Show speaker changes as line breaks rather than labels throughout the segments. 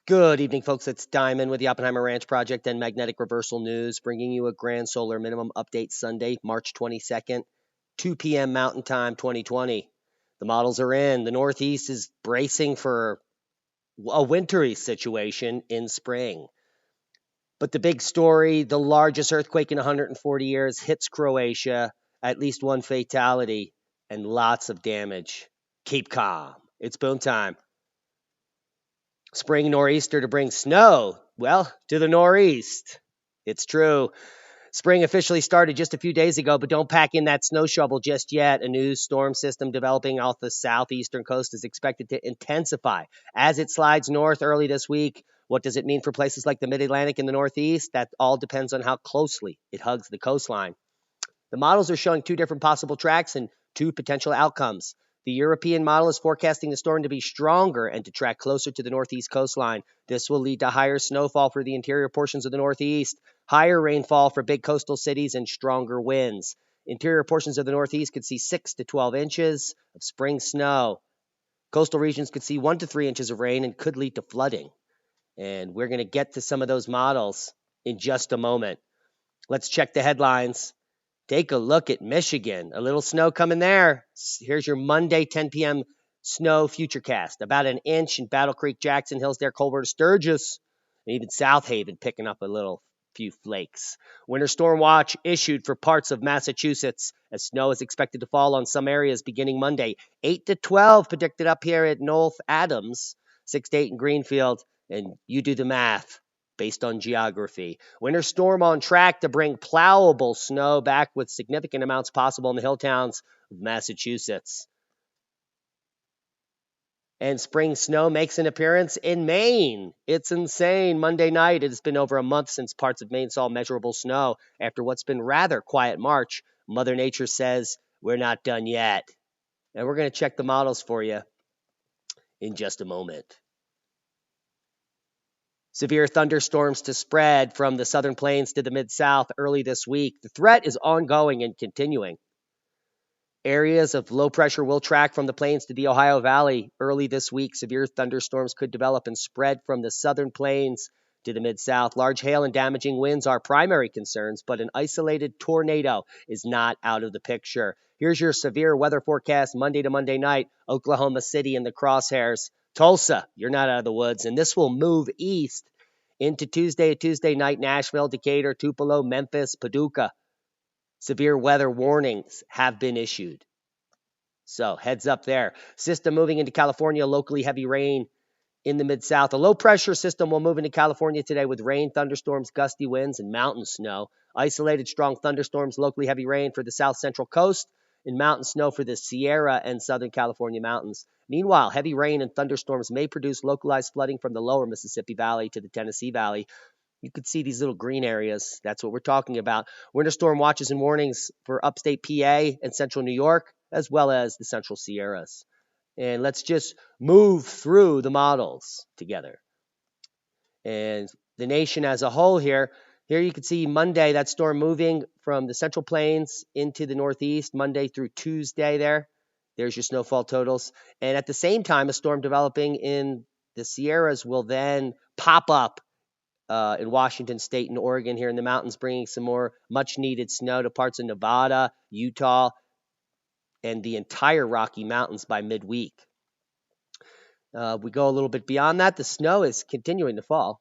Good evening, folks. It's Diamond with the Oppenheimer Ranch Project and Magnetic Reversal News, bringing you a grand solar minimum update Sunday, March 22nd, 2 p.m. Mountain Time 2020. The models are in. The Northeast is bracing for a wintry situation in spring. But the big story, the largest earthquake in 140 years, hits Croatia, at least one fatality, and lots of damage. Keep calm. It's boom time. Spring nor'easter to bring snow, well, to the northeast. It's true. Spring officially started just a few days ago, but don't pack in that snow shovel just yet. A new storm system developing off the southeastern coast is expected to intensify as it slides north early this week. What does it mean for places like the mid-Atlantic and the Northeast? That all depends on how closely it hugs the coastline. The models are showing two different possible tracks and two potential outcomes. The European model is forecasting the storm to be stronger and to track closer to the northeast coastline. This will lead to higher snowfall for the interior portions of the northeast, higher rainfall for big coastal cities, and stronger winds. Interior portions of the northeast could see 6 to 12 inches of spring snow. Coastal regions could see 1 to 3 inches of rain and could lead to flooding. And we're going to get to some of those models in just a moment. Let's check the headlines. Take a look at Michigan. A little snow coming there. Here's your Monday 10 p.m. snow futurecast. About an inch in Battle Creek, Jackson, Hillsdale, Colbert, Sturgis, and even South Haven picking up a little few flakes. Winter storm watch issued for parts of Massachusetts as snow is expected to fall on some areas beginning Monday. 8 to 12 predicted up here at North Adams, 6 to 8 in Greenfield, and you do the math based on geography. Winter storm on track to bring plowable snow back with significant amounts possible in the hill towns of Massachusetts. And spring snow makes an appearance in Maine. It's insane. Monday night, it has been over a month since parts of Maine saw measurable snow. After what's been rather quiet March, Mother Nature says, we're not done yet. And we're going to check the models for you in just a moment. Severe thunderstorms to spread from the southern plains to the mid-south early this week. The threat is ongoing and continuing. Areas of low pressure will track from the plains to the Ohio Valley early this week. Severe thunderstorms could develop and spread from the southern plains to the mid-south. Large hail and damaging winds are primary concerns, but an isolated tornado is not out of the picture. Here's your severe weather forecast Monday to Monday night. Oklahoma City in the crosshairs. Tulsa, you're not out of the woods, and this will move east into Tuesday night, Nashville, Decatur, Tupelo, Memphis, Paducah. Severe weather warnings have been issued. So heads up there. System moving into California, locally heavy rain in the mid-south. A low-pressure system will move into California today with rain, thunderstorms, gusty winds, and mountain snow. Isolated strong thunderstorms, locally heavy rain for the south-central coast, and mountain snow for the Sierra and Southern California mountains. Meanwhile, heavy rain and thunderstorms may produce localized flooding from the lower Mississippi Valley to the Tennessee Valley. You could see these little green areas. That's what we're talking about. Winter storm watches and warnings for upstate PA and central New York, as well as the central Sierras. And let's just move through the models together. And the nation as a whole here you can see Monday, that storm moving from the central plains into the northeast, Monday through Tuesday there. There's your snowfall totals. And at the same time, a storm developing in the Sierras will then pop up in Washington State and Oregon here in the mountains, bringing some more much-needed snow to parts of Nevada, Utah, and the entire Rocky Mountains by midweek. We go a little bit beyond that. The snow is continuing to fall.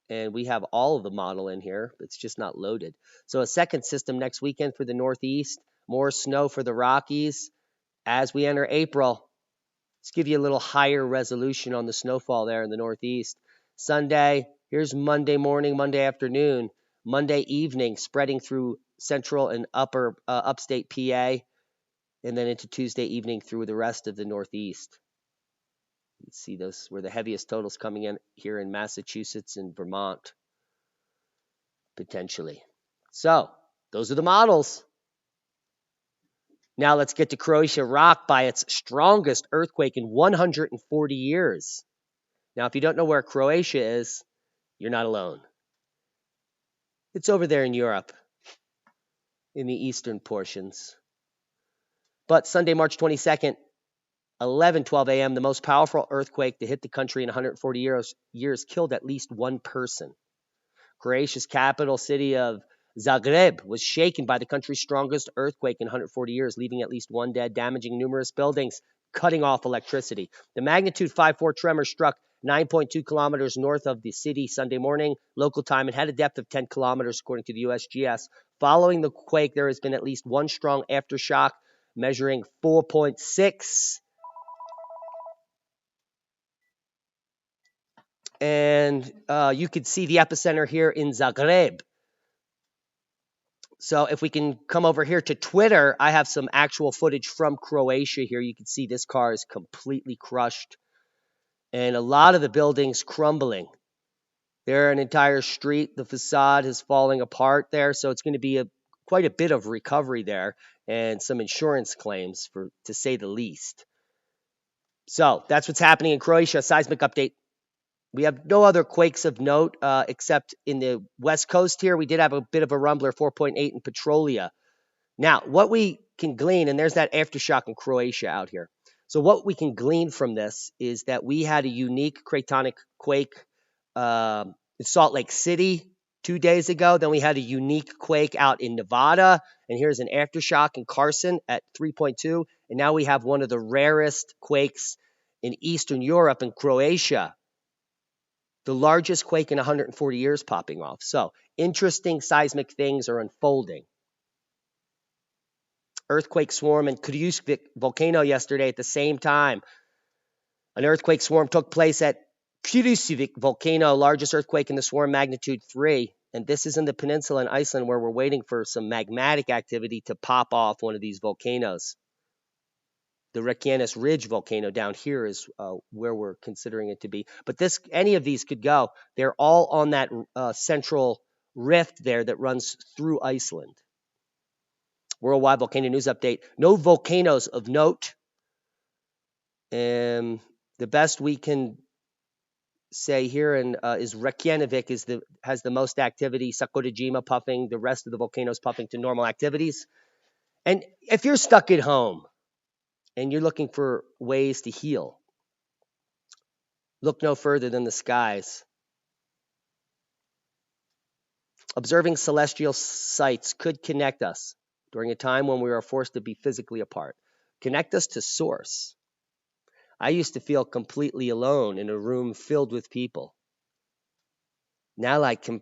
And we have all of the model in here. It's just not loaded. So a second system next weekend for the Northeast. More snow for the Rockies as we enter April. Let's give you a little higher resolution on the snowfall there in the Northeast. Sunday, here's Monday morning, Monday afternoon, Monday evening, spreading through central and upstate PA, and then into Tuesday evening through the rest of the Northeast. You see those where the heaviest totals coming in here in Massachusetts and Vermont, potentially. So those are the models. Now let's get to Croatia rocked by its strongest earthquake in 140 years. Now, if you don't know where Croatia is, you're not alone. It's over there in Europe, in the eastern portions. But Sunday, March 22nd, 11:12 a.m., the most powerful earthquake to hit the country in 140 years killed at least one person. Croatia's capital city of Zagreb was shaken by the country's strongest earthquake in 140 years, leaving at least one dead, damaging numerous buildings, cutting off electricity. The magnitude 5.4 tremor struck 9.2 kilometers north of the city Sunday morning, local time, and had a depth of 10 kilometers, according to the USGS. Following the quake, there has been at least one strong aftershock measuring 4.6. And you could see the epicenter here in Zagreb. So if we can come over here to Twitter, I have some actual footage from Croatia here. You can see this car is completely crushed and a lot of the buildings crumbling. There, an entire street, the facade is falling apart there. So it's going to be quite a bit of recovery there and some insurance claims, to say the least. So that's what's happening in Croatia. Seismic update. We have no other quakes of note except in the west coast here. We did have a bit of a rumbler, 4.8 in Petrolia. Now, what we can glean, and there's that aftershock in Croatia out here. So what we can glean from this is that we had a unique cratonic quake in Salt Lake City 2 days ago. Then we had a unique quake out in Nevada. And here's an aftershock in Carson at 3.2. And now we have one of the rarest quakes in Eastern Europe in Croatia. The largest quake in 140 years popping off. So interesting seismic things are unfolding. Earthquake swarm in Croatia volcano yesterday at the same time. An earthquake swarm took place at Croatia volcano, largest earthquake in the swarm, magnitude 3. And this is in the peninsula in Iceland where we're waiting for some magmatic activity to pop off one of these volcanoes. The Reykjanes Ridge volcano down here is where we're considering it to be. But any of these could go. They're all on that central rift there that runs through Iceland. Worldwide volcano news update. No volcanoes of note. The best we can say here is Reykjavik has the most activity. Sakurajima puffing. The rest of the volcanoes puffing to normal activities. And if you're stuck at home and you're looking for ways to heal, look no further than the skies. Observing celestial sights could connect us during a time when we are forced to be physically apart. Connect us to Source. I used to feel completely alone in a room filled with people. Now I can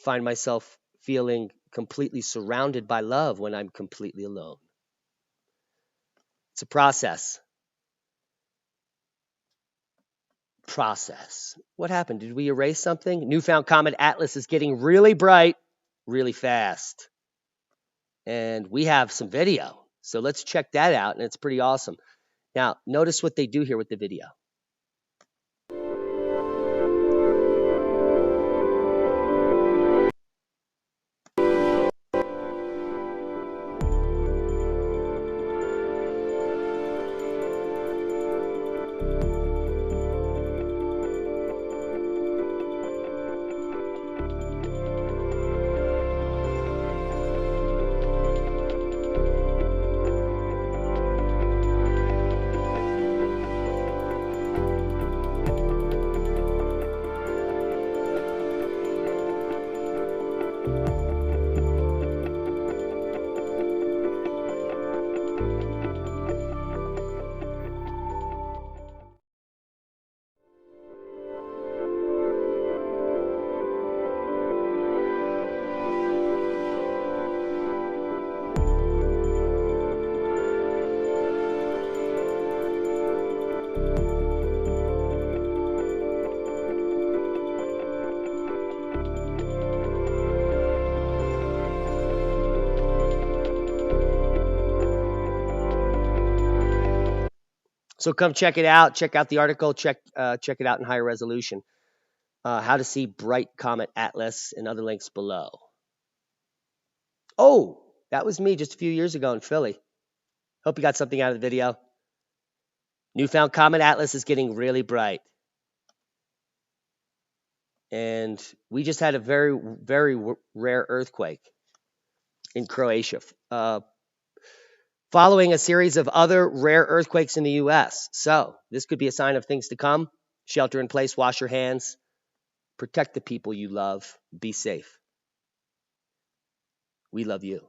find myself feeling completely surrounded by love when I'm completely alone. It's a process. What happened? Did we erase something? Newfound Comet Atlas is getting really bright, really fast. And we have some video. So let's check that out, and it's pretty awesome. Now, notice what they do here with the video. So come check it out. Check out the article. Check it out in higher resolution. How to see bright Comet Atlas and other links below. Oh, that was me just a few years ago in Philly. Hope you got something out of the video. Newfound Comet Atlas is getting really bright. And we just had a very, very rare earthquake in Croatia. following a series of other rare earthquakes in the U.S. So this could be a sign of things to come. Shelter in place, wash your hands, protect the people you love, be safe. We love you.